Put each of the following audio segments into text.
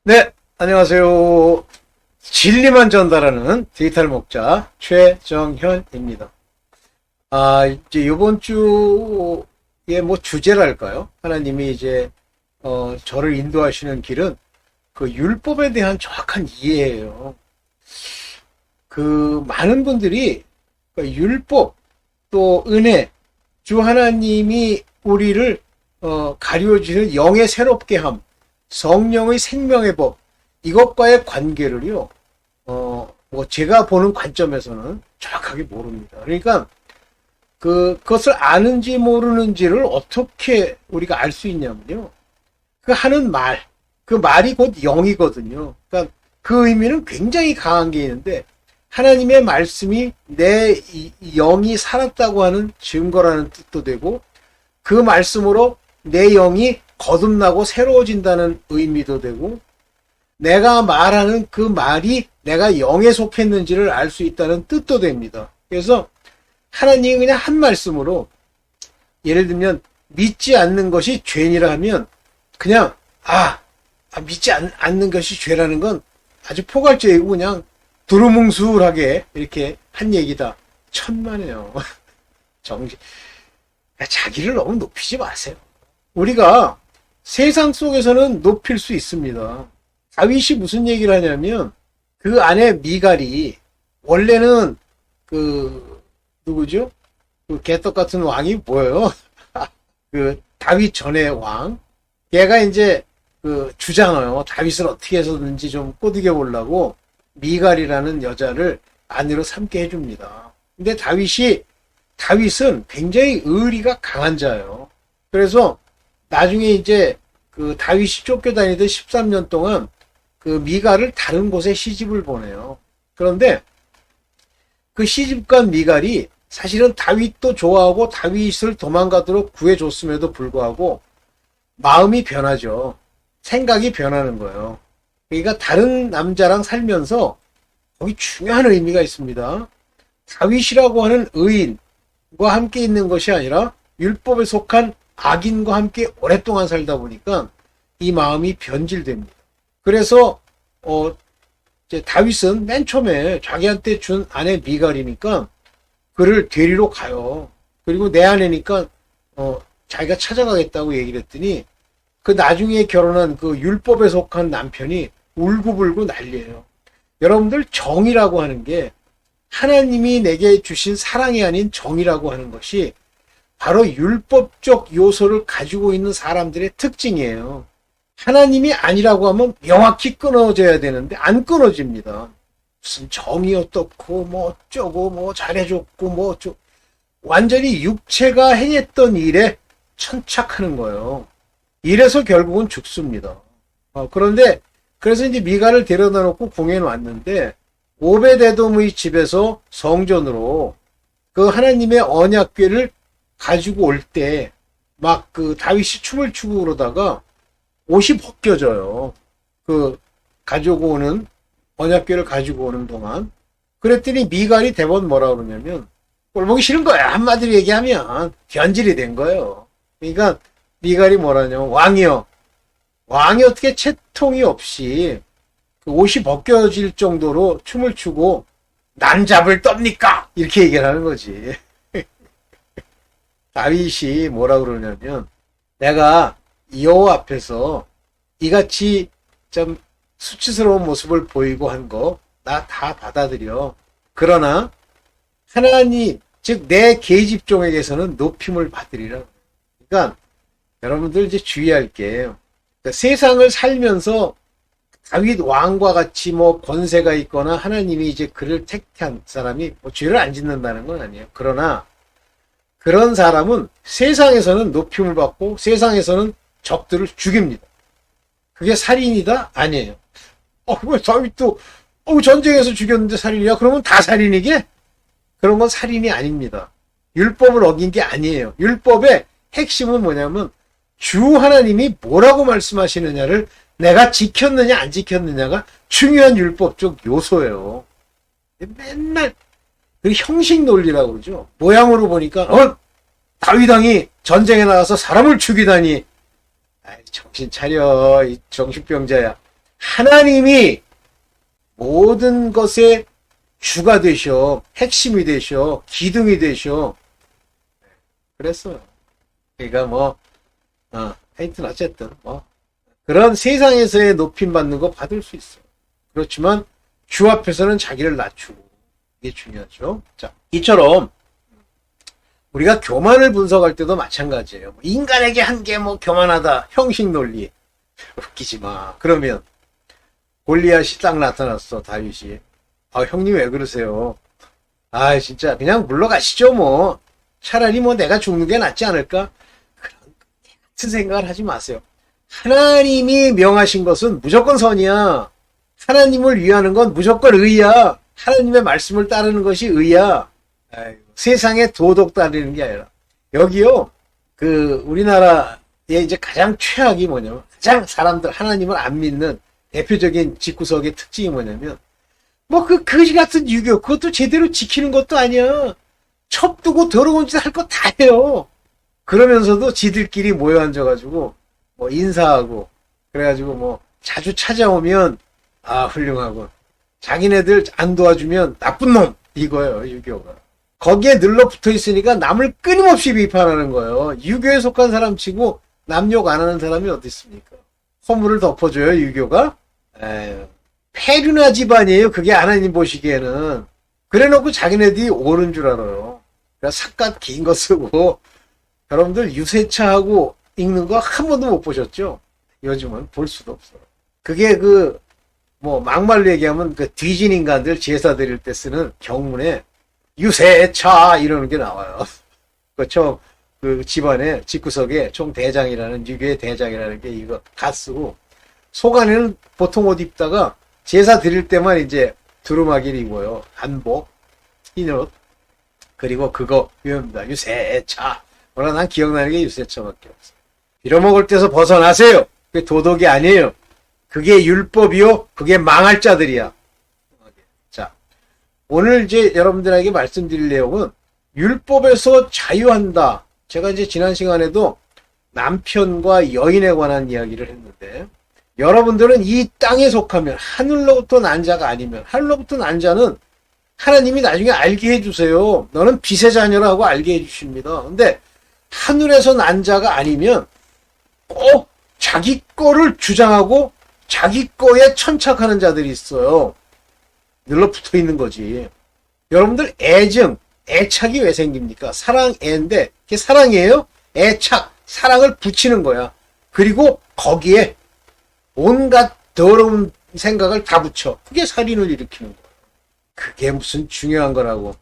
네, 안녕하세요. 진리만 전달하는 디지털 목자 최정현입니다. 이제 이번 주에 뭐 주제랄까요? 하나님이 이제 저를 인도하시는 길은 그 율법에 대한 정확한 이해예요. 그 많은 분들이 그 율법 또 은혜, 주 하나님이 우리를 가르쳐주시는 영의 새롭게 함, 성령의 생명의 법, 이것과의 관계를요, 뭐 제가 보는 관점에서는 정확하게 모릅니다. 그러니까 그것을 아는지 모르는지를 어떻게 우리가 알 수 있냐면요. 그 하는 말, 그 말이 곧 영이거든요. 그러니까 그 의미는 굉장히 강한 게 있는데 하나님의 말씀이 내 영이 살았다고 하는 증거라는 뜻도 되고 그 말씀으로 내 영이 거듭나고 새로워진다는 의미도 되고 내가 말하는 그 말이 내가 영에 속했는지를 알 수 있다는 뜻도 됩니다. 그래서 하나님이 그냥 한 말씀으로 예를 들면 믿지 않는 것이 죄니라 하면 그냥 믿지 않는 것이 죄라는 건 아주 포괄적이고 그냥 두루뭉술하게 이렇게 한 얘기다. 천만에요. 자기를 너무 높이지 마세요. 우리가 세상 속에서는 높일 수 있습니다. 다윗이 무슨 얘기를 하냐면 그 아내 미갈이 원래는 누구죠? 그 개떡 같은 왕이 뭐예요? 그 다윗 전의 왕. 걔가 이제 주잖아요. 다윗을 어떻게 해서든지 좀 꼬드겨 보려고 미갈이라는 여자를 아내로 삼게 해줍니다. 근데 다윗은 굉장히 의리가 강한 자예요. 그래서 나중에 이제 그 다윗이 쫓겨다니던 13년 동안 그 미갈을 다른 곳에 시집을 보내요. 그런데 그 시집간 미갈이 사실은 다윗도 좋아하고 다윗을 도망가도록 구해줬음에도 불구하고 마음이 변하죠. 생각이 변하는 거예요. 그러니까 다른 남자랑 살면서 거기 중요한 의미가 있습니다. 다윗이라고 하는 의인과 함께 있는 것이 아니라 율법에 속한 악인과 함께 오랫동안 살다 보니까 이 마음이 변질됩니다. 그래서 이제 다윗은 맨 처음에 자기한테 준 아내 미갈이니까 그를 데리러 가요. 그리고 내 아내니까 자기가 찾아가겠다고 얘기를 했더니 그 나중에 결혼한 그 율법에 속한 남편이 울고불고 난리예요. 여러분들 정이라고 하는 게 하나님이 내게 주신 사랑이 아닌 정이라고 하는 것이 바로 율법적 요소를 가지고 있는 사람들의 특징이에요. 하나님이 아니라고 하면 명확히 끊어져야 되는데 안 끊어집니다. 무슨 정이 어떻고 뭐 어쩌고 뭐 잘해줬고 뭐 어쩌고 완전히 육체가 행했던 일에 천착하는 거예요. 이래서 결국은 죽습니다. 그런데 그래서 이제 미갈을 데려다 놓고 공연에 왔는데 오베데돔의 집에서 성전으로 그 하나님의 언약궤를 가지고 올 때 막 그 다윗이 춤을 추고 그러다가 옷이 벗겨져요. 그 가지고 오는 언약궤를 가지고 오는 동안. 그랬더니 미갈이 대번 뭐라 그러냐면 꼴보기 싫은 거야. 한마디로 얘기하면 변질이 된 거예요. 그러니까 미갈이 뭐라냐면 왕이 어떻게 채통이 없이 그 옷이 벗겨질 정도로 춤을 추고 난잡을 떱니까? 이렇게 얘기를 하는 거지. 다윗이 뭐라 그러냐면 내가 여호와 앞에서 이같이 좀 수치스러운 모습을 보이고 한 거 나 다 받아들여. 그러나 하나님 즉 내 계집종에게서는 높임을 받으리라. 그러니까 여러분들 이제 주의할 게 그러니까 세상을 살면서 다윗 왕과 같이 뭐 권세가 있거나 하나님이 이제 그를 택한 사람이 뭐 죄를 안 짓는다는 건 아니에요. 그러나 그런 사람은 세상에서는 높임을 받고 세상에서는 적들을 죽입니다. 그게 살인이다? 아니에요. 왜 다윗도 전쟁에서 죽였는데 살인이야? 그러면 다 살인이게? 그런 건 살인이 아닙니다. 율법을 어긴 게 아니에요. 율법의 핵심은 뭐냐면 주 하나님이 뭐라고 말씀하시느냐를 내가 지켰느냐 안 지켰느냐가 중요한 율법적 요소예요. 맨날 그 형식 논리라고 그러죠. 모양으로 보니까 다윗 왕이 전쟁에 나가서 사람을 죽이다니. 정신 차려 이 정신병자야. 하나님이 모든 것의 주가 되셔, 핵심이 되셔, 기둥이 되셔. 그랬어요. 그러니까 하여튼 어쨌든 그런 세상에서의 높임 받는 거 받을 수 있어요. 그렇지만 주 앞에서는 자기를 낮추고, 이게 중요하죠. 자, 이처럼 우리가 교만을 분석할 때도 마찬가지예요. 인간에게 한 게 교만하다, 형식 논리. 웃기지 마. 그러면 골리앗이 딱 나타났어, 다윗이. 형님 왜 그러세요? 진짜 그냥 물러가시죠. 차라리 내가 죽는 게 낫지 않을까? 그런 같은 생각을 하지 마세요. 하나님이 명하신 것은 무조건 선이야. 하나님을 위하는 건 무조건 의야. 하나님의 말씀을 따르는 것이 의야. 세상에 도덕 따르는 게 아니라. 여기요, 우리나라의 이제 가장 최악이 뭐냐면, 가장 사람들 하나님을 안 믿는 대표적인 집구석의 특징이 뭐냐면, 그 거지 같은 유교, 그것도 제대로 지키는 것도 아니야. 첩두고 더러운 짓 할 거 다 해요. 그러면서도 지들끼리 모여 앉아가지고, 인사하고, 그래가지고 자주 찾아오면, 훌륭하고, 자기네들 안 도와주면 나쁜 놈! 이거예요, 유교가. 거기에 늘러붙어 있으니까 남을 끊임없이 비판하는 거예요. 유교에 속한 사람 치고 남 욕 안 하는 사람이 어디 있습니까? 허물을 덮어줘요, 유교가? 페류나 집안이에요, 그게 하나님 보시기에는. 그래놓고 자기네들이 옳은 줄 알아요. 그러니까 삿갓 긴 거 쓰고, 여러분들 유세차하고 읽는 거 한 번도 못 보셨죠? 요즘은 볼 수도 없어요. 그게 막말로 얘기하면 뒤진 인간들 제사 드릴 때 쓰는 경문에 유세차 이러는 게 나와요. 집안에 집구석에 총대장이라는, 유교의 대장이라는 게 이거 다 쓰고, 속 안에는 보통 옷 입다가 제사 드릴 때만 이제 두루마기를 입어요. 한복, 흰옷. 그리고 그거 외웁니다. 유세차. 난 기억나는 게 유세차밖에 없어요. 빌어먹을 때서 벗어나세요. 그게 도덕이 아니에요. 그게 율법이요. 그게 망할 자들이야. 자, 오늘 이제 여러분들에게 말씀드릴 내용은 율법에서 자유한다. 제가 이제 지난 시간에도 남편과 여인에 관한 이야기를 했는데, 여러분들은 이 땅에 속하면, 하늘로부터 난 자가 아니면, 하늘로부터 난 자는 하나님이 나중에 알게 해주세요. 너는 빛의 자녀라고 알게 해주십니다. 근데 하늘에서 난 자가 아니면 꼭 자기 거를 주장하고 자기 거에 천착하는 자들이 있어요. 늘러붙어 있는 거지. 여러분들 애착이 왜 생깁니까? 애인데 그게 사랑이에요? 애착, 사랑을 붙이는 거야. 그리고 거기에 온갖 더러운 생각을 다 붙여. 그게 살인을 일으키는 거야. 그게 무슨 중요한 거라고.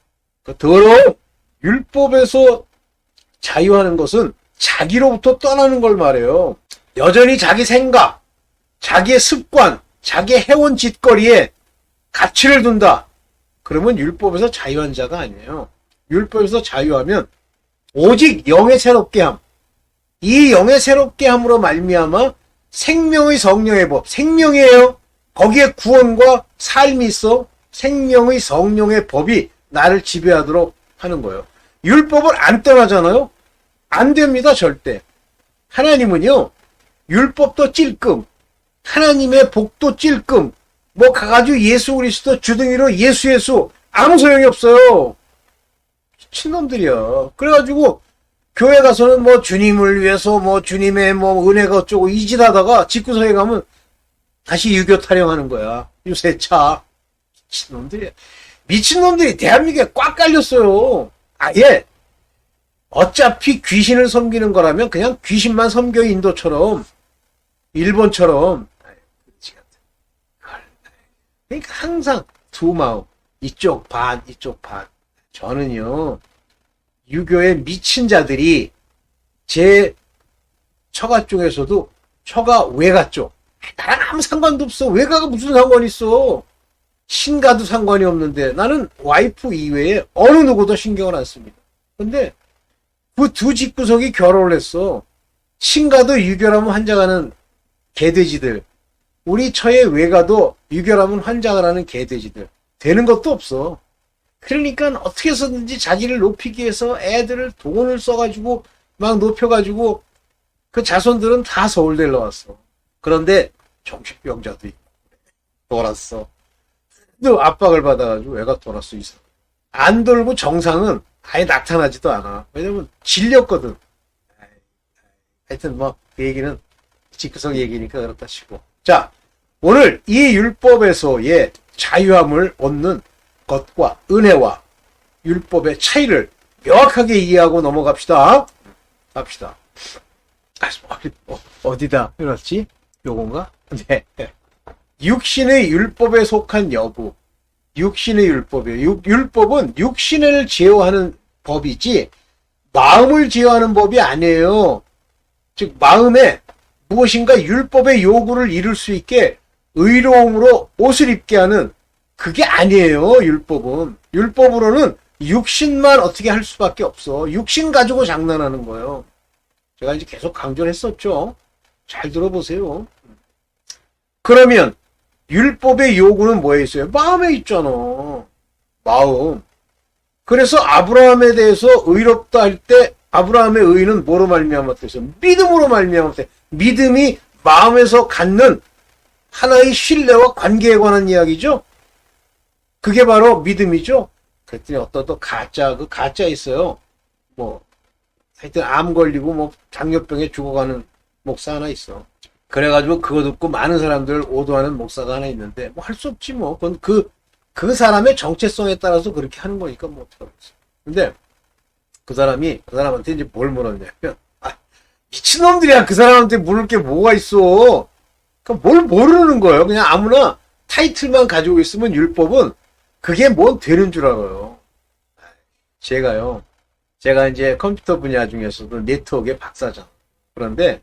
더러운 율법에서 자유하는 것은 자기로부터 떠나는 걸 말해요. 여전히 자기 생각, 자기의 습관, 자기의 해온 짓거리에 가치를 둔다. 그러면 율법에서 자유한 자가 아니에요. 율법에서 자유하면 오직 영의 새롭게 함. 이 영의 새롭게 함으로 말미암아 생명의 성령의 법. 생명이에요. 거기에 구원과 삶이 있어. 생명의 성령의 법이 나를 지배하도록 하는 거예요. 율법을 안 떠나잖아요. 안 됩니다, 절대. 하나님은요, 율법도 찔끔, 하나님의 복도 찔끔, 가가지고 예수 그리스도 주둥이로 예수 아무 소용이 없어요. 미친놈들이야. 그래가지고 교회 가서는 주님을 위해서 주님의 은혜가 어쩌고 이 짓 하다가 집구석에 가면 다시 유교 타령하는 거야. 유세차. 미친놈들이야. 미친놈들이 대한민국에 꽉 깔렸어요. 아예 어차피 귀신을 섬기는 거라면 그냥 귀신만 섬겨. 인도처럼, 일본처럼. 그러니까 항상 두 마음, 이쪽 반, 이쪽 반. 저는요, 유교의 미친 자들이 제 처가 쪽에서도 처가 외가 쪽, 나랑 아무 상관도 없어. 외가가 무슨 상관이 있어. 신가도 상관이 없는데 나는 와이프 이외에 어느 누구도 신경을 안 씁니다. 근데 그 두 집구석이 결혼을 했어. 신가도 유교라면 환장하는 개돼지들, 우리 처의 외가도 유교라면 환장을 하는 개돼지들. 되는 것도 없어. 그러니까 어떻게 해서든지 자기를 높이기 위해서 애들을 돈을 써가지고 막 높여가지고 그 자손들은 다 서울대로 왔어. 그런데 정신병자도 있고 돌았어. 또 압박을 받아가지고 애가 돌았어, 이상. 안 돌고 정상은 아예 나타나지도 않아. 왜냐면 질렸거든. 하여튼 뭐 그 얘기는 직구석 얘기니까 그렇다 치고. 자, 오늘 이 율법에서의 자유함을 얻는 것과 은혜와 율법의 차이를 명확하게 이해하고 넘어갑시다. 갑시다. 어디다 해놨지? 요건가? 네. 육신의 율법에 속한 여부. 육신의 율법이에요. 율법은 육신을 제어하는 법이지 마음을 제어하는 법이 아니에요. 즉 마음에 무엇인가 율법의 요구를 이룰 수 있게 의로움으로 옷을 입게 하는 그게 아니에요. 율법은. 율법으로는 육신만 어떻게 할 수밖에 없어. 육신 가지고 장난하는 거예요. 제가 이제 계속 강조를 했었죠. 잘 들어보세요. 그러면 율법의 요구는 뭐에 있어요? 마음에 있잖아. 마음. 그래서 아브라함에 대해서 의롭다 할 때 아브라함의 의는 뭐로 말미암았겠어? 믿음으로 말미암았대. 믿음이 마음에서 갖는 하나의 신뢰와 관계에 관한 이야기죠. 그게 바로 믿음이죠. 그랬더니 어떤 또 가짜 있어요. 뭐 하여튼 암 걸리고 뭐 당뇨병에 죽어가는 목사 하나 있어. 그래가지고 그거 듣고 많은 사람들을 오도하는 목사가 하나 있는데 뭐 할 수 없지 뭐. 그건 그 사람의 정체성에 따라서 그렇게 하는 거니까 뭐 어떡하겠어. 근데 그 사람한테 이제 뭘 물었냐면, 미친놈들이야. 그 사람한테 물을 게 뭐가 있어. 그러니까 뭘 모르는 거예요. 그냥 아무나 타이틀만 가지고 있으면 율법은 그게 뭐 되는 줄 알아요. 제가 이제 컴퓨터 분야 중에서도 네트워크의 박사잖아. 그런데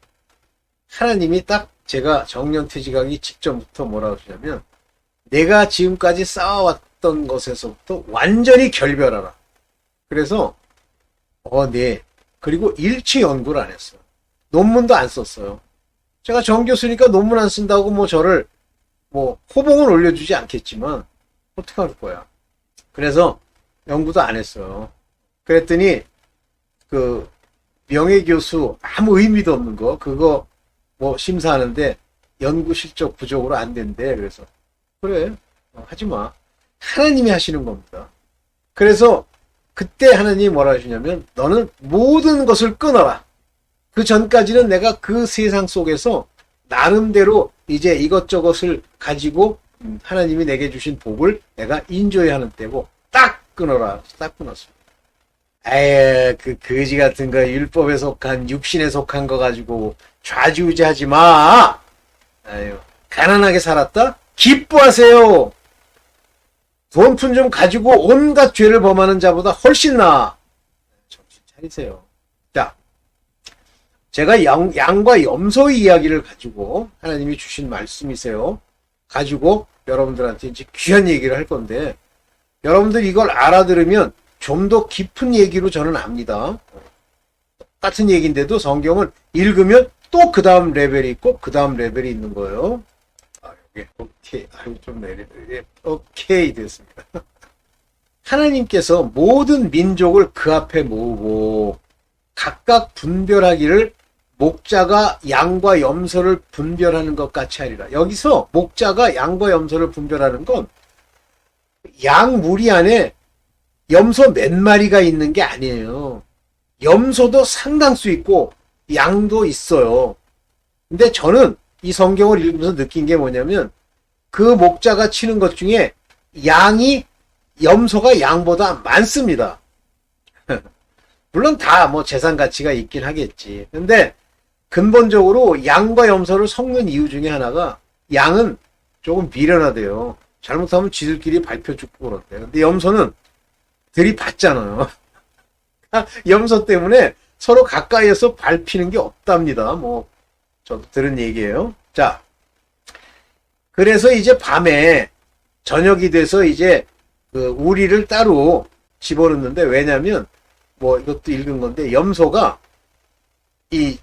하나님이 딱 제가 정년퇴직하기 직전부터 뭐라고 하시냐면, 내가 지금까지 쌓아왔던 것에서부터 완전히 결별하라. 그래서 네. 그리고 일체 연구를 안 했어요. 논문도 안 썼어요. 제가 정교수니까 논문 안 쓴다고 뭐 저를 뭐 호봉을 올려주지 않겠지만 어떻게 할 거야. 그래서 연구도 안 했어요. 그랬더니 그 명예교수 아무 의미도 없는 거 그거 뭐 심사하는데 연구 실적 부족으로 안 된대. 그래서 그래 하지 마. 하나님이 하시는 겁니다. 그래서 그때 하나님이 뭐라 하시냐면 너는 모든 것을 끊어라. 그 전까지는 내가 그 세상 속에서 나름대로 이제 이것저것을 가지고 하나님이 내게 주신 복을 내가 인조해야 하는 때고 딱 끊어라. 딱 끊었습니다. 아예 그 거지 같은 거 율법에 속한 육신에 속한 거 가지고 좌지우지하지 마. 아유 가난하게 살았다? 기뻐하세요. 돈푼 좀 가지고 온갖 죄를 범하는 자보다 훨씬 나아. 정신 차리세요. 자, 제가 양과 염소의 이야기를 가지고 하나님이 주신 말씀이세요. 가지고 여러분들한테 이제 귀한 얘기를 할 건데 여러분들 이걸 알아들으면 좀 더 깊은 얘기로 저는 압니다. 똑같은 얘기인데도 성경을 읽으면 또 그 다음 레벨이 있고 그 다음 레벨이 있는 거예요. 오케이. 좀 내려. 오케이. 됐습니다. 하나님께서 모든 민족을 그 앞에 모으고 각각 분별하기를 목자가 양과 염소를 분별하는 것 같이 하리라. 여기서 목자가 양과 염소를 분별하는 건 양 무리 안에 염소 몇 마리가 있는 게 아니에요. 염소도 상당수 있고 양도 있어요. 근데 저는 이 성경을 읽으면서 느낀 게 뭐냐면 그 목자가 치는 것 중에 염소가 양보다 많습니다. 물론 다 뭐 재산 가치가 있긴 하겠지. 근데 근본적으로 양과 염소를 섞는 이유 중에 하나가 양은 조금 미련하대요. 잘못하면 지들끼리 밟혀 죽고 그런데. 근데 염소는 들이받잖아요. 염소 때문에 서로 가까이에서 밟히는 게 없답니다. 뭐 저도 들은 얘기예요. 자, 그래서 이제 밤에 저녁이 돼서 이제 그 우리를 따로 집어넣는데 왜냐면 뭐 이것도 읽은 건데 염소가 이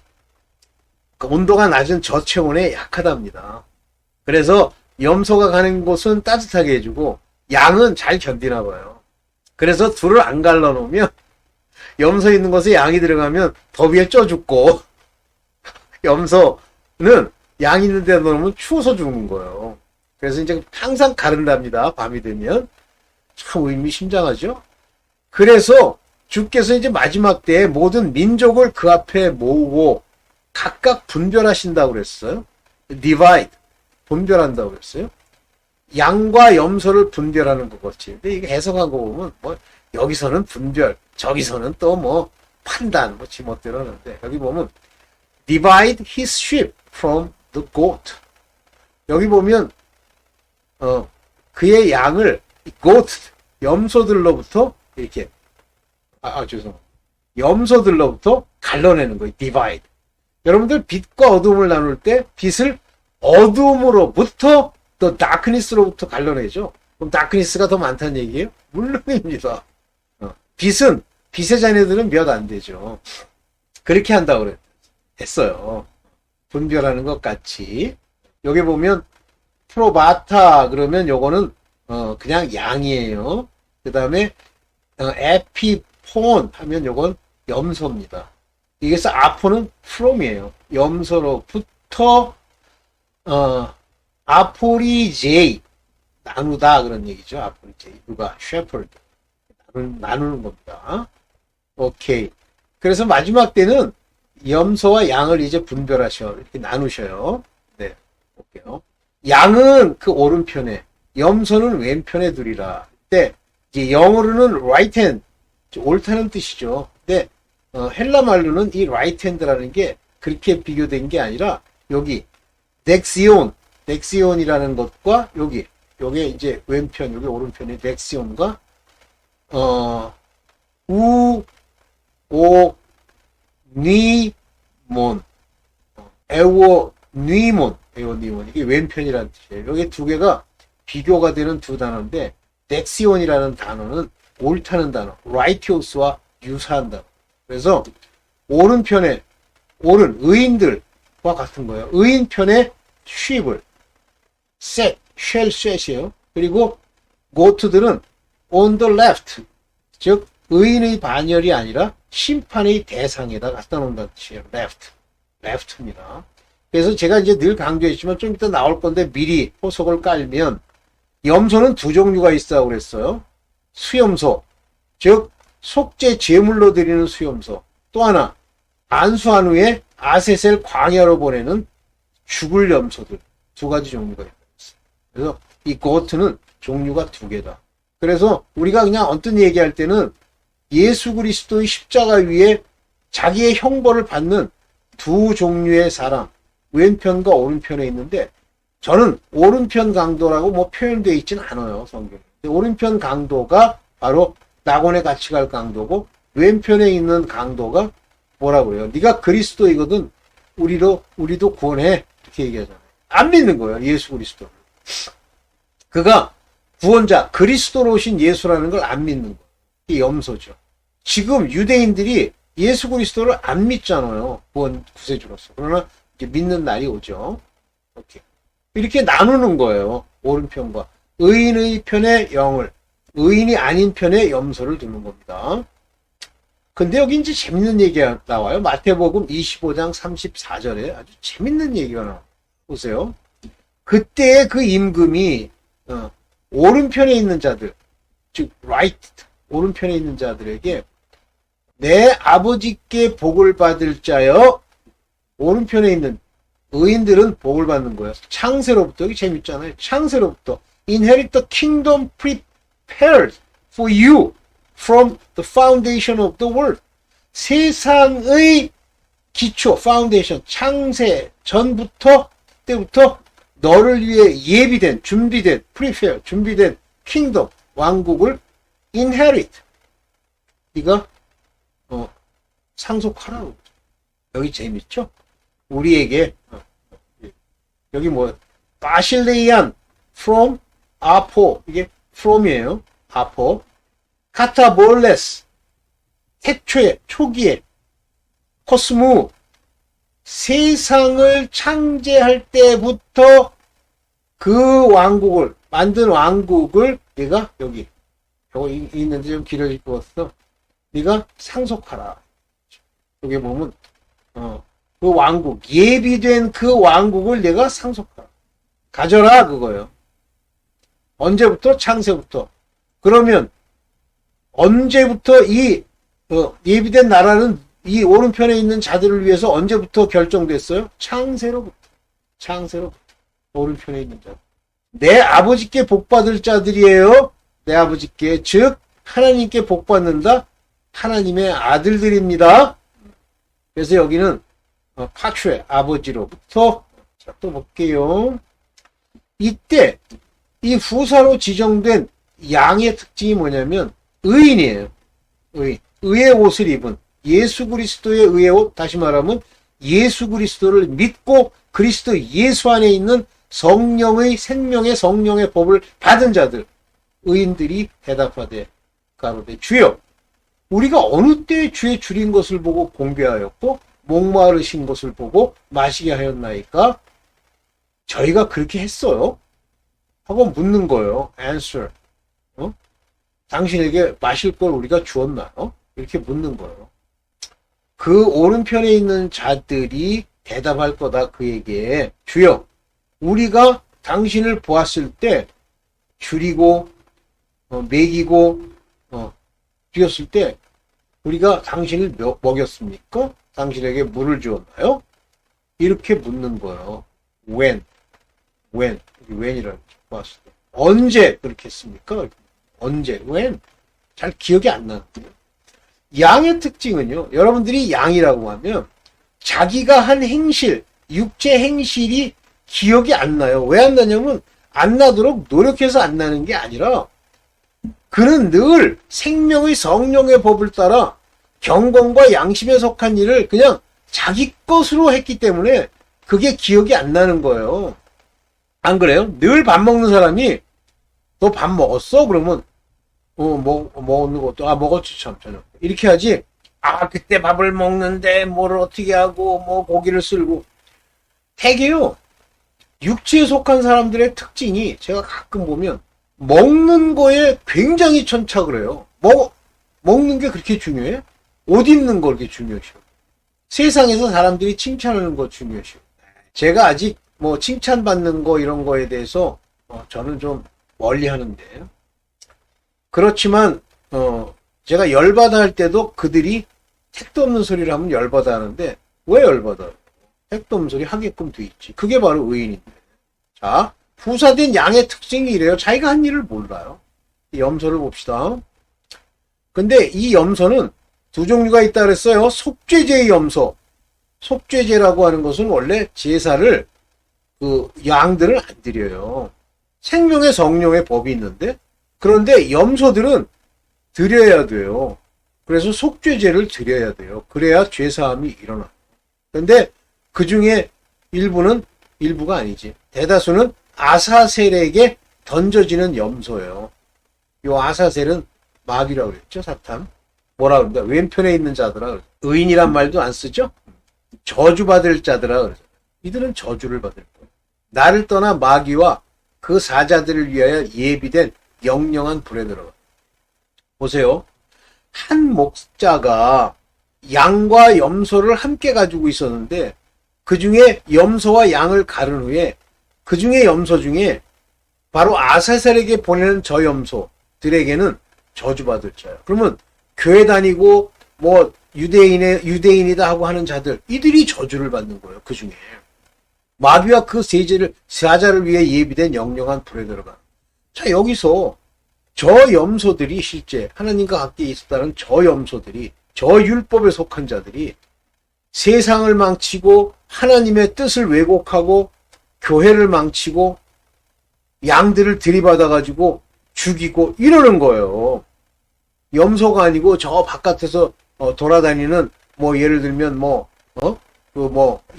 온도가 낮은 저체온에 약하답니다. 그래서 염소가 가는 곳은 따뜻하게 해주고 양은 잘 견디나 봐요. 그래서 둘을 안 갈라놓으면 염소 있는 곳에 양이 들어가면 더위에 쪄 죽고 염소는 양 있는 데 넣으면 추워서 죽는 거예요. 그래서 이제 항상 가른답니다. 밤이 되면. 참 의미심장하죠. 그래서 주께서 이제 마지막 때에 모든 민족을 그 앞에 모으고 각각 분별하신다고 그랬어요. divide, 분별한다고 그랬어요. 양과 염소를 분별하는 것 같이. 근데 이게 해석한 거 보면 뭐 여기서는 분별, 저기서는 또 뭐 판단, 뭐 지멋대로 하는데 여기 보면 divide his sheep from the goat. 여기 보면 그의 양을 goat, 염소들로부터 이렇게 죄송합니다. 염소들로부터 갈라내는 거예요. divide. 여러분들 빛과 어둠을 나눌 때 빛을 어둠으로부터 또 darkness로부터 갈라내죠. 그럼 darkness가 더 많다는 얘기예요? 물론입니다. 빛은 빛의 자녀들은 몇 안 되죠. 그렇게 한다고 했어요. 분별하는 것 같이. 여기 보면 프로바타 그러면 요거는 그냥 양이에요. 그 다음에 에피폰 하면 요건 염소입니다. 이게서 아포는 from이에요. 염소로부터 아포리제이 나누다 그런 얘기죠. 아포리제이 누가 shepherd 나누는 겁니다. 오케이. 그래서 마지막 때는 염소와 양을 이제 분별하셔 이렇게 나누셔요. 네, 볼게요. 양은 그 오른편에, 염소는 왼편에 두리라. 근데 이제 영어로는 right hand, 옳다는 뜻이죠. 근데 헬라 말로는 이 right hand라는 게 그렇게 비교된 게 아니라 여기 덱시온이라는 것과 요게 이제 왼편, 요게 오른편의 덱시온과 니몬, 니몬 이게 왼편이라는 뜻이에요. 여기 두 개가 비교가 되는 두 단어인데 덱시온이라는 단어는 옳다는 단어, righteous와 유사한 단어. 그래서 오른편에 의인들과 같은 거예요. 의인편에 sheep을 쉘셋이에요. 그리고 goat들은 on the left, 즉 의인의 반열이 아니라 심판의 대상에다 갖다 놓는다는 뜻이에요. left입니다. 그래서 제가 이제 늘 강조했지만 좀 이따 나올 건데 미리 포석을 깔면 염소는 두 종류가 있다고 그랬어요. 수염소, 즉 속죄 제물로 드리는 수염소. 또 하나 안수한 후에 아셋을 광야로 보내는 죽을 염소들. 두 가지 종류가 있어요. 그래서 이 고트는 종류가 두 개다. 그래서 우리가 그냥 언뜻 얘기할 때는 예수 그리스도의 십자가 위에 자기의 형벌을 받는 두 종류의 사람, 왼편과 오른편에 있는데 저는 오른편 강도라고 뭐 표현되어 있지는 않아요, 성경에. 오른편 강도가 바로 낙원에 같이 갈 강도고 왼편에 있는 강도가 뭐라고 해요? 네가 그리스도이거든 우리도 구원해. 이렇게 얘기하잖아요. 안 믿는 거예요, 예수 그리스도를. 그가 구원자, 그리스도로 오신 예수라는 걸 안 믿는 거예요. 이게 염소죠. 지금 유대인들이 예수 그리스도를 안 믿잖아요. 구원 구세주로서. 그러나 이제 믿는 날이 오죠. 이렇게 나누는 거예요. 오른편과 의인의 편에 영을, 의인이 아닌 편에 염소를 두는 겁니다. 근데 여기 이제 재밌는 얘기가 나와요. 마태복음 25장 34절에 아주 재밌는 얘기가 나와요. 보세요. 그때의 그 임금이 오른편에 있는 자들, 즉 right, 오른편에 있는 자들에게 내 아버지께 복을 받을 자여, 오른편에 있는 의인들은 복을 받는 거예요. 창세로부터, 여기 재밌잖아요. 창세로부터 inherit the kingdom prepared for you from the foundation of the world. 세상의 기초, foundation, 창세 전부터, 때부터 너를 위해 예비된, 준비된, prepare, 준비된 kingdom, 왕국을 inherit. 네가 상속하라고. 여기 재밌죠? 우리에게 여기 뭐 바실레이안 from 아포, 이게 from이에요. 아포. 카타볼레스, 태초에, 초기에. 코스무, 세상을 창제할 때부터 그 왕국을, 만든 왕국을 네가 여기 있는데 좀 길어질 것 같아서 네가 상속하라. 여기 보면 그 왕국, 예비된 그 왕국을 내가 상속하라. 가져라, 그거예요. 언제부터? 창세부터. 그러면 언제부터 이 예비된 나라는 이 오른편에 있는 자들을 위해서 언제부터 결정됐어요? 창세로부터. 창세로부터. 오른편에 있는 자. 내 아버지께 복받을 자들이에요. 내 아버지께, 즉 하나님께 복받는다. 하나님의 아들들입니다. 그래서 여기는 파트의 아버지로부터. 자, 또 볼게요. 이때 이 후사로 지정된 양의 특징이 뭐냐면 의인이에요. 의인. 의의 옷을 입은 예수 그리스도의 의의 옷, 다시 말하면 예수 그리스도를 믿고 그리스도 예수 안에 있는 성령의 생명의 성령의 법을 받은 자들, 의인들이 대답하되 가로되 주여, 우리가 어느 때에 주의 줄인 것을 보고 공배하였고 목마르신 것을 보고 마시게 하였나이까? 저희가 그렇게 했어요? 하고 묻는 거예요. answer. 당신에게 마실 걸 우리가 주었나요? 이렇게 묻는 거예요. 그 오른편에 있는 자들이 대답할 거다. 그에게 주여, 우리가 당신을 보았을 때 줄이고 먹이고 드렸을 때 우리가 당신을 먹였습니까? 당신에게 물을 주었나요? 이렇게 묻는 거예요. when이라는 보았을 때 언제 그렇게 했습니까? 언제? when? 잘 기억이 안 나는데요. 양의 특징은요, 여러분들이 양이라고 하면 자기가 한 행실, 육체 행실이 기억이 안 나요. 왜 안 나냐면 안 나도록 노력해서 안 나는 게 아니라 그는 늘 생명의 성령의 법을 따라 경건과 양심에 속한 일을 그냥 자기 것으로 했기 때문에 그게 기억이 안 나는 거예요. 안 그래요? 늘 밥 먹는 사람이 너 밥 먹었어? 그러면 먹는 것도 먹었지 참 저녁 이렇게 하지. 그때 밥을 먹는데 뭘 어떻게 하고 뭐 고기를 쓸고. 되게요, 육체에 속한 사람들의 특징이 제가 가끔 보면 먹는 거에 굉장히 천착을 해요. 먹는 게 그렇게 중요해? 옷 입는 거 그렇게 중요시요. 세상에서 사람들이 칭찬하는 거 중요시요. 제가 아직 뭐 칭찬받는 거 이런 거에 대해서 저는 좀 멀리 하는데, 그렇지만 제가 열받아 할 때도 그들이 택도 없는 소리를 하면 열받아 하는데, 왜 열받아요? 택도 없는 소리 하게끔 돼 있지. 그게 바로 의인인데. 자, 후사된 양의 특징이 이래요. 자기가 한 일을 몰라요. 이 염소를 봅시다. 근데 이 염소는 두 종류가 있다 그랬어요. 속죄제의 염소. 속죄제라고 하는 것은 원래 제사를 양들을 안 드려요. 생명의 성령의 법이 있는데, 그런데 염소들은 드려야 돼요. 그래서 속죄제를 드려야 돼요. 그래야 죄사함이 일어나요. 그런데 그 중에 일부가 아니지. 대다수는 아사셀에게 던져지는 염소예요. 요 아사셀은 마귀라고 그랬죠, 사탄. 뭐라 그럽니다. 왼편에 있는 자들아. 의인이란 말도 안 쓰죠? 저주받을 자들아. 그러죠. 이들은 저주를 받을 거예요. 나를 떠나 마귀와 그 사자들을 위하여 예비된 영영한 불에 들어가. 보세요. 한 목자가 양과 염소를 함께 가지고 있었는데 그 중에 염소와 양을 가른 후에 그 중에 염소 중에 바로 아사셀에게 보내는 저 염소들에게는 저주받을 자예요. 그러면 교회 다니고 뭐 유대인이다 하고 하는 자들, 이들이 저주를 받는 거예요. 그 중에 마귀와 그 사자를 위해 예비된 영영한 불에 들어가. 자, 여기서 저 염소들이 실제 하나님과 함께 있었다는 저 염소들이, 저 율법에 속한 자들이 세상을 망치고 하나님의 뜻을 왜곡하고 교회를 망치고 양들을 들이받아가지고 죽이고 이러는 거예요. 염소가 아니고 저 바깥에서 돌아다니는 뭐 예를 들면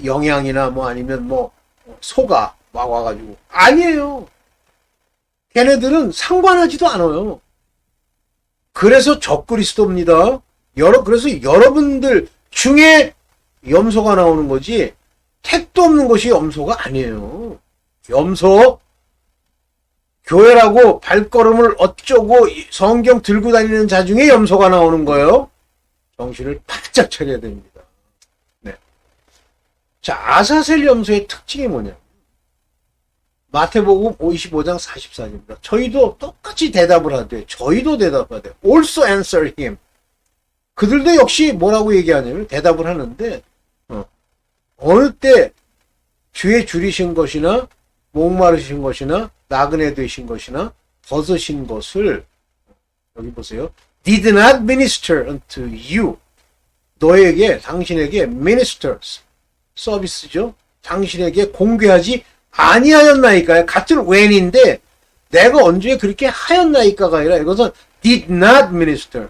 영양이나 뭐 아니면 소가 막 와가지고 아니에요. 걔네들은 상관하지도 않아요. 그래서 적그리스도입니다. 그래서 여러분들 중에 염소가 나오는 거지 택도 없는 것이 염소가 아니에요. 염소 교회라고 발걸음을 어쩌고 성경 들고 다니는 자 중에 염소가 나오는 거예요. 정신을 바짝 차려야 됩니다. 네. 자, 아사셀 염소의 특징이 뭐냐? 마태복음 25장 44절입니다. 저희도 똑같이 대답을 하되 저희도 대답하되 also answer him. 그들도 역시 뭐라고 얘기하냐면 대답을 하는데 어느 때 주의 줄이신 것이나 목마르신 것이나 나그네 되신 것이나 벗으신 것을 여기 보세요. did not minister unto you. 너에게 당신에게 minister 서비스죠. 당신에게 공개하지 아니하였나이까요. 같은 when인데 내가 언제 그렇게 하였나이까가 아니라 이것은 did not minister.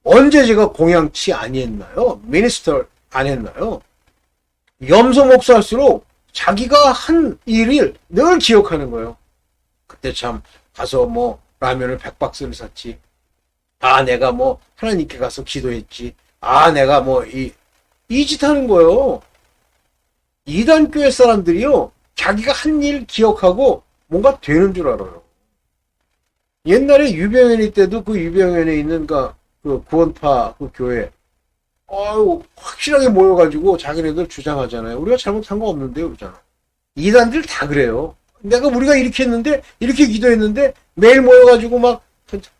언제 제가 공양치 아니했나요? minister 안 했나요? 염소 목사일수록 자기가 한 일을 늘 기억하는 거예요. 그때 참 가서 뭐 라면을 100박스를 샀지. 아, 내가 뭐 하나님께 가서 기도했지. 아, 내가 뭐 이 짓 하는 거예요. 이단교회 사람들이요. 자기가 한 일 기억하고 뭔가 되는 줄 알아요. 옛날에 유병현이 때도 그 유병현에 있는 그 구원파 그 교회 확실하게 모여가지고 자기네들 주장하잖아요. 우리가 잘못한 거 없는데요, 그러잖아. 이단들 다 그래요. 우리가 이렇게 했는데, 이렇게 기도했는데, 매일 모여가지고 막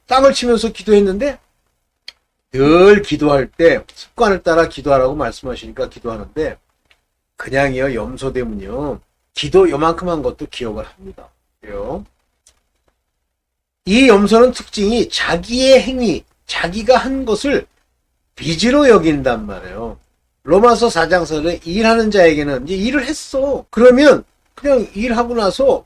땅을 치면서 기도했는데, 늘 기도할 때 습관을 따라 기도하라고 말씀하시니까 기도하는데, 그냥이요, 염소되면요, 기도 요만큼 한 것도 기억을 합니다. 그래요. 이 염소는 특징이 자기의 행위, 자기가 한 것을 빚으로 여긴단 말이에요. 로마서 4장 4절에 일하는 자에게는 이제 일을 했어. 그러면 그냥 일하고 나서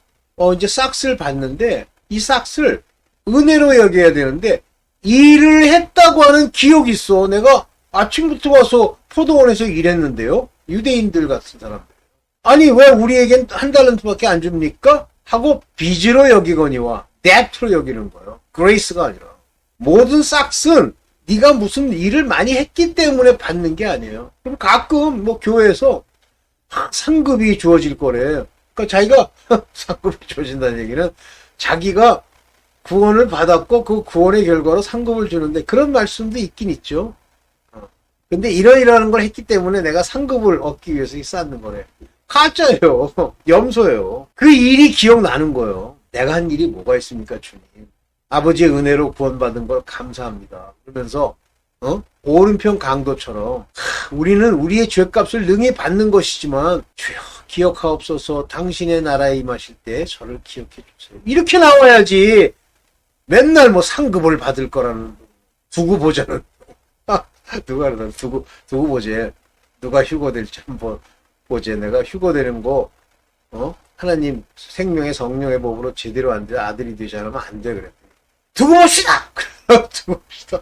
이제 싹스를 받는데 이 싹스를 은혜로 여겨야 되는데 일을 했다고 하는 기억이 있어. 내가 아침부터 와서 포도원에서 일했는데요. 유대인들 같은 사람들. 아니 왜 우리에겐 한 달란트밖에 안 줍니까? 하고 빚으로 여기거니와 debt로 여기는 거예요. grace가 아니라. 모든 싹스는 네가 무슨 일을 많이 했기 때문에 받는 게 아니에요. 그럼 가끔 뭐 교회에서 상급이 주어질 거래. 그러니까 자기가 상급이 주어진다는 얘기는 자기가 구원을 받았고 그 구원의 결과로 상급을 주는데 그런 말씀도 있긴 있죠. 근데 이러이러한 걸 했기 때문에 내가 상급을 얻기 위해서 쌓는 거래. 가짜예요. 염소예요. 그 일이 기억나는 거예요. 내가 한 일이 뭐가 있습니까, 주님? 아버지의 은혜로 구원받은 걸 감사합니다. 그러면서 오른편 강도처럼 우리는 우리의 죄값을 능히 받는 것이지만 주여 기억하옵소서 당신의 나라에 임하실 때 저를 기억해 주세요. 이렇게 나와야지. 맨날 뭐 상급을 받을 거라는 두고 보자는 누가 그러나 두고 보제. 누가 휴거될지 한번 보제. 내가 휴거되는 거 하나님 생명의 성령의 법으로 제대로 안 돼 아들이 되지 않으면 안 돼 그랬더니 두고 봅시다. 두고 봅시다.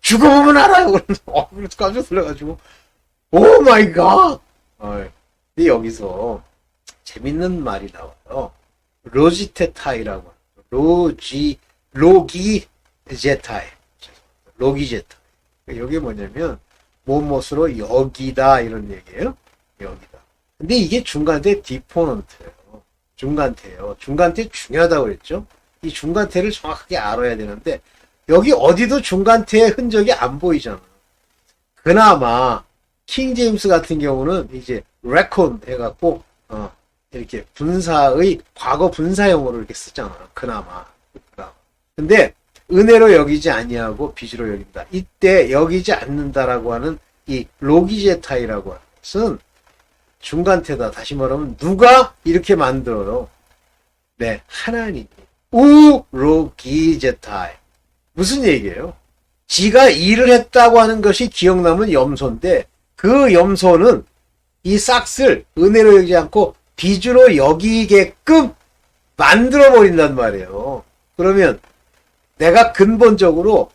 죽어보면 알아요. 그래서 깜짝 놀라가지고 오 마이 갓. 근데 여기서 재밌는 말이 나와요. 로지테타이라고. 로기제타이. 로기제타이. 이게 뭐냐면 무엇으로 여기다 이런 얘기예요. 여기다. 근데 이게 중간태 디포넌트예요. 중간태예요. 중간태 중요하다고 그랬죠. 이 중간태를 정확하게 알아야 되는데 여기 어디도 중간태의 흔적이 안 보이잖아. 그나마 킹제임스 같은 경우는 이제 레콘 해갖고 이렇게 분사의 과거 분사형으로 이렇게 쓰잖아. 그나마. 근데 은혜로 여기지 아니하고 빚으로 여긴다. 이때 여기지 않는다라고 하는 이 로기제타이라고 하는 것은 중간태다. 다시 말하면 누가 이렇게 만들어요? 네, 하나님이. 우로기제타이. 무슨 얘기예요? 지가 일을 했다고 하는 것이 기억나면 염소인데 그 염소는 이 싹스를 은혜로 여기지 않고 빚으로 여기게끔 만들어버린단 말이에요. 그러면 내가 근본적으로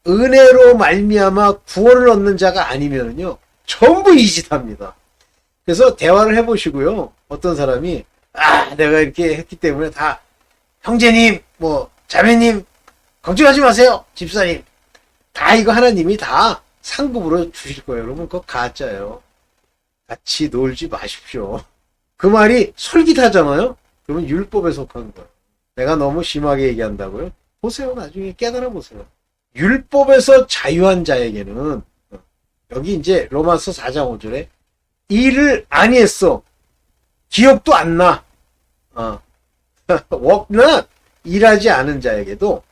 은혜로 말미암아 구원을 얻는 자가 아니면요 전부 이 짓 합니다. 그래서 대화를 해보시고요. 어떤 사람이 내가 이렇게 했기 때문에 다 형제님 뭐 자매님 걱정하지 마세요. 집사님 다 이거 하나님이 다 상급으로 주실 거예요. 여러분 그거 가짜예요. 같이 놀지 마십시오. 그 말이 솔깃하잖아요. 그러면 율법에 속한 거예요. 내가 너무 심하게 얘기한다고요? 보세요. 나중에 깨달아 보세요. 율법에서 자유한 자에게는 여기 이제 로마서 4장 5절에 일을 아니했어. 기억도 안 나. 어. walk not 일하지 않은 자에게도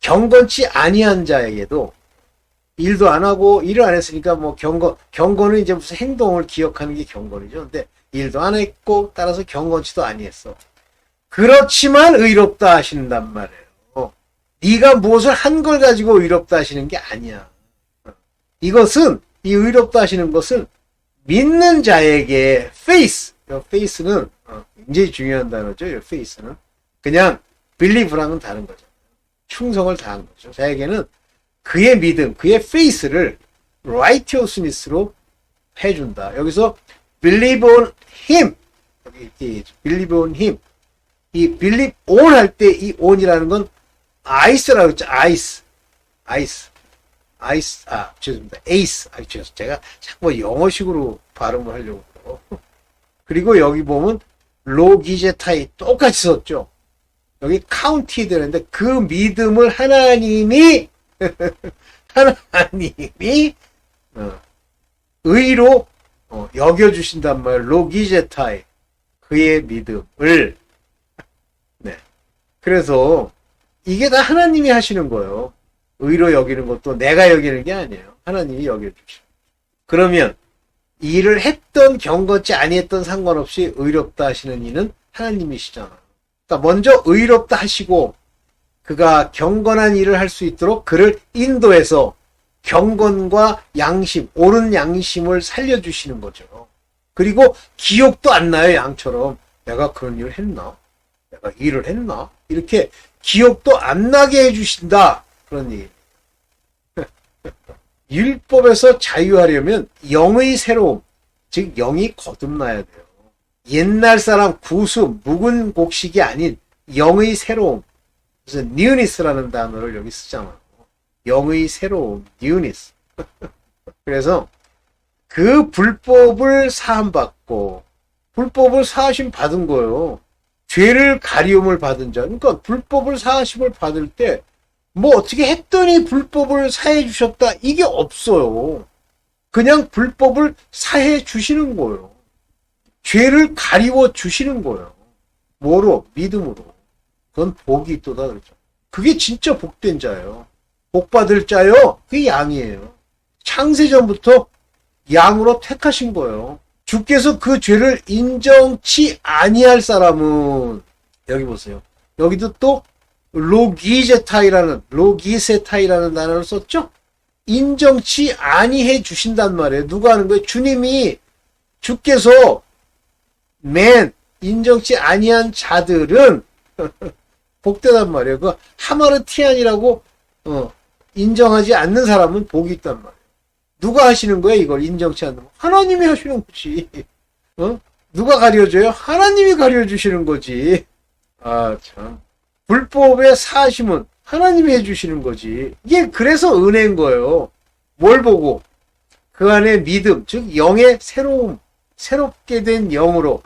경건치 아니한 자에게도 일도 안 하고 일을 안 했으니까 뭐 경건은 이제 무슨 행동을 기억하는 게 경건이죠. 근데 일도 안 했고 따라서 경건치도 아니했어. 그렇지만 의롭다 하신단 말이에요. 네가 무엇을 한 걸 가지고 의롭다 하시는 게 아니야. 이것은 이 의롭다 하시는 것은 믿는 자에게 faith, faith는 굉장히 중요한 단어죠. faith는 그냥 believe랑은 다른 거죠. 충성을 다한 거죠. 자에게는 그의 믿음, 그의 faith를 righteousness로 해준다. 여기서 believe on him, 여기 believe on him, 이 believe on 할 때 이 on이라는 건 ice라고 했죠. ice, 죄송합니다. ace, 죄송합니다. 제가 자꾸 영어식으로 발음을 하려고 그래요. 그리고 여기 보면 로기제타이 똑같이 썼죠. 여기 카운티 되는데 그 믿음을 하나님이 의로 여겨주신단 말이에요. 로기제타이 그의 믿음을. 네. 그래서 이게 다 하나님이 하시는 거예요. 의로 여기는 것도 내가 여기는 게 아니에요. 하나님이 여겨주시죠. 그러면 일을 했던 경건치 아니했던 상관없이 의롭다 하시는 이는 하나님이시잖아. 그러니까 먼저 의롭다 하시고 그가 경건한 일을 할 수 있도록 그를 인도해서 경건과 양심, 옳은 양심을 살려주시는 거죠. 그리고 기억도 안 나요. 양처럼 내가 그런 일을 했나? 내가 일을 했나? 이렇게 기억도 안 나게 해주신다. 그런 얘기. 율법에서 자유하려면 영의 새로움, 즉 영이 거듭나야 돼요. 옛날 사람 구수, 묵은 곡식이 아닌 영의 새로움. 그래서 newness라는 단어를 여기 쓰잖아요. 영의 새로움, newness. 그래서 그 불법을 사함받고 불법을 사하심 받은 거예요. 죄를 가리움을 받은 자. 그러니까 불법을 사하심을 받을 때 뭐 어떻게 했더니 불법을 사해 주셨다. 이게 없어요. 그냥 불법을 사해 주시는 거예요. 죄를 가리워 주시는 거예요. 뭐로? 믿음으로. 그건 복이 있도다 그랬죠. 그게 진짜 복된 자예요. 복 받을 자요. 그게 양이에요. 창세전부터 양으로 택하신 거예요. 주께서 그 죄를 인정치 아니할 사람은 여기 보세요. 여기도 또 로기세타이라는 단어를 썼죠. 인정치 아니해 주신단 말이에요. 누가 하는 거예요? 주께서 인정치 아니한 자들은 복되단 말이에요. 그 하마르티안이라고 인정하지 않는 사람은 복이 있단 말이에요. 누가 하시는 거예요? 이걸 인정치 않는 거. 하나님이 하시는 거지. 누가 가려줘요? 하나님이 가려주시는 거지. 아, 참. 불법의 사심은 하나님이 해주시는 거지. 이게 그래서 은혜인 거예요. 뭘 보고? 그 안에 믿음, 즉 영의 새로움, 새롭게 된 영으로.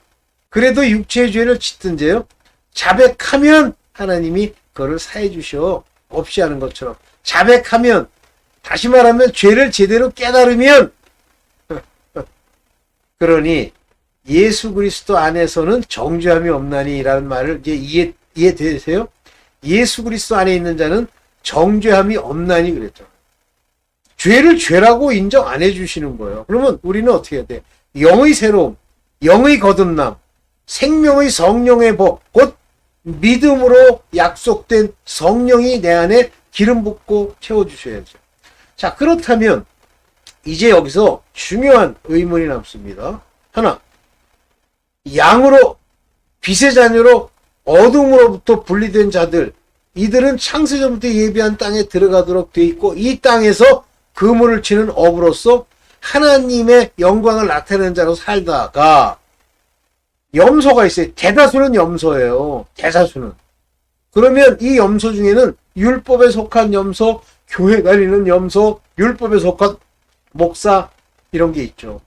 그래도 육체의 죄를 짓든지요. 자백하면 하나님이 그거를 사해 주셔. 없이 하는 것처럼. 자백하면, 다시 말하면 죄를 제대로 깨달으면 그러니 예수 그리스도 안에서는 정죄함이 없나니라는 말을 이제 이해되세요? 예수 그리스도 안에 있는 자는 정죄함이 없나니 그랬죠. 죄를 죄라고 인정 안 해주시는 거예요. 그러면 우리는 어떻게 해야 돼? 영의 새로움, 영의 거듭남, 생명의 성령의 복, 곧 믿음으로 약속된 성령이 내 안에 기름 붓고 채워주셔야죠. 자, 그렇다면 이제 여기서 중요한 의문이 남습니다. 하나, 양으로 빛의 자녀로 어둠으로부터 분리된 자들, 이들은 창세전부터 예비한 땅에 들어가도록 돼 있고 이 땅에서 그물을 치는 업으로서 하나님의 영광을 나타내는 자로 살다가 염소가 있어요. 대다수는 염소예요. 대다수는. 그러면 이 염소 중에는 율법에 속한 염소, 교회 다니는 염소, 율법에 속한 목사 이런 게 있죠.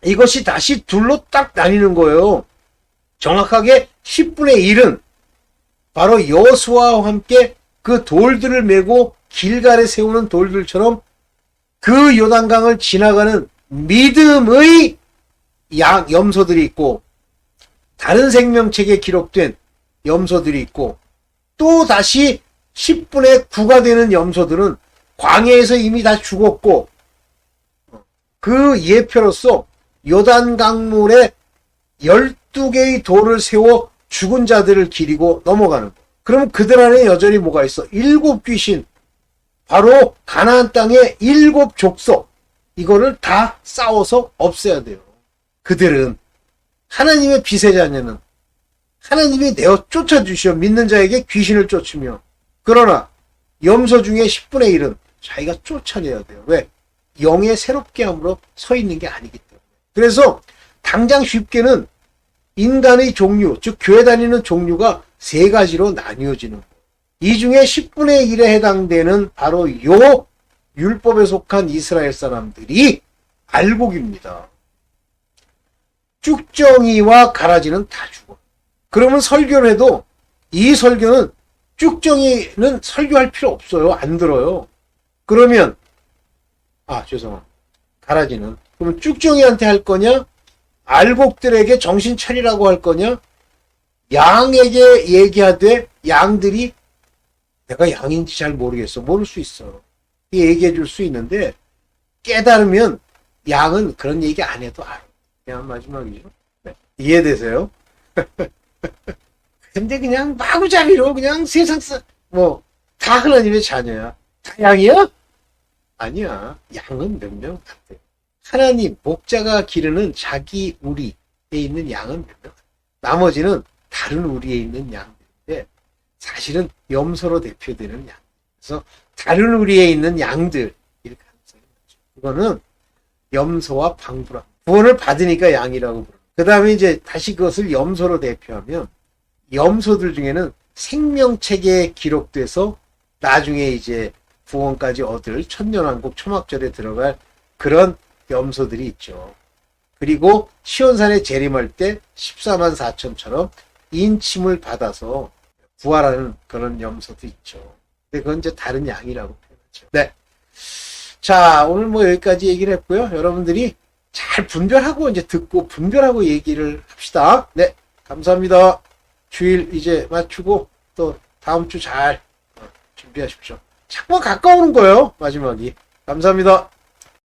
이것이 다시 둘로 딱 나뉘는 거예요. 정확하게 10분의 1은 바로 여호수아와 함께 그 돌들을 메고 길갈에 세우는 돌들처럼 그 요단강을 지나가는 믿음의 염소들이 있고 다른 생명책에 기록된 염소들이 있고, 또 다시 10분의 9가 되는 염소들은 광야에서 이미 다 죽었고, 그 예표로서 요단 강물에 12개의 돌을 세워 죽은 자들을 기리고 넘어가는 거예요. 그럼 그들 안에 여전히 뭐가 있어? 7귀신, 바로 가나안 땅의 7족속, 이거를 다 싸워서 없애야 돼요. 그들은 하나님의 빛의 자녀는 하나님이 내어 쫓아주시어 믿는 자에게 귀신을 쫓으며, 그러나 염소 중에 10분의 1은 자기가 쫓아내야 돼요. 왜? 영의 새롭게 함으로 서 있는 게 아니기 때문에. 그래서 당장 쉽게는 인간의 종류, 즉 교회 다니는 종류가 3가지로 나뉘어지는 거예요. 이 중에 10분의 1에 해당되는 바로 요 율법에 속한 이스라엘 사람들이 알곡입니다. 쭉정이와 가라지는 다 죽어. 그러면 설교를 해도 이 설교는 쭉정이는 설교할 필요 없어요. 안 들어요. 그러면 죄송합니다. 가라지는 그러면 쭉정이한테 할 거냐? 알곡들에게 정신 차리라고 할 거냐? 양에게 얘기하되 양들이 내가 양인지 잘 모르겠어. 모를 수 있어. 얘기해 줄 수 있는데 깨달으면 양은 그런 얘기 안 해도 알아. 그냥 마지막이죠. 네. 이해되세요? 근데 그냥 마구잡이로 그냥 세상 다 하나님의 자녀야. 다 양이야? 아니야. 양은 몇 명 같아. 하나님 목자가 기르는 자기 우리에 있는 양은 몇 명. 나머지는 다른 우리에 있는 양들인데 사실은 염소로 대표되는 양. 그래서 다른 우리에 있는 양들 이렇게 가능성이 많죠. 이거는 염소와 방부라. 구원을 받으니까 양이라고 부르는. 그 다음에 이제 다시 그것을 염소로 대표하면 염소들 중에는 생명책에 기록돼서 나중에 이제 구원까지 얻을 천년왕국 초막절에 들어갈 그런 염소들이 있죠. 그리고 시온산에 재림할 때 14만 4천처럼 인침을 받아서 부활하는 그런 염소도 있죠. 근데 그건 이제 다른 양이라고 표현하죠. 네. 자, 오늘 뭐 여기까지 얘기를 했고요. 여러분들이 잘 분별하고 이제 듣고 분별하고 얘기를 합시다. 네. 감사합니다. 주일 이제 맞추고 또 다음 주 잘 준비하십시오. 자꾸 가까우는 거예요. 마지막이. 감사합니다.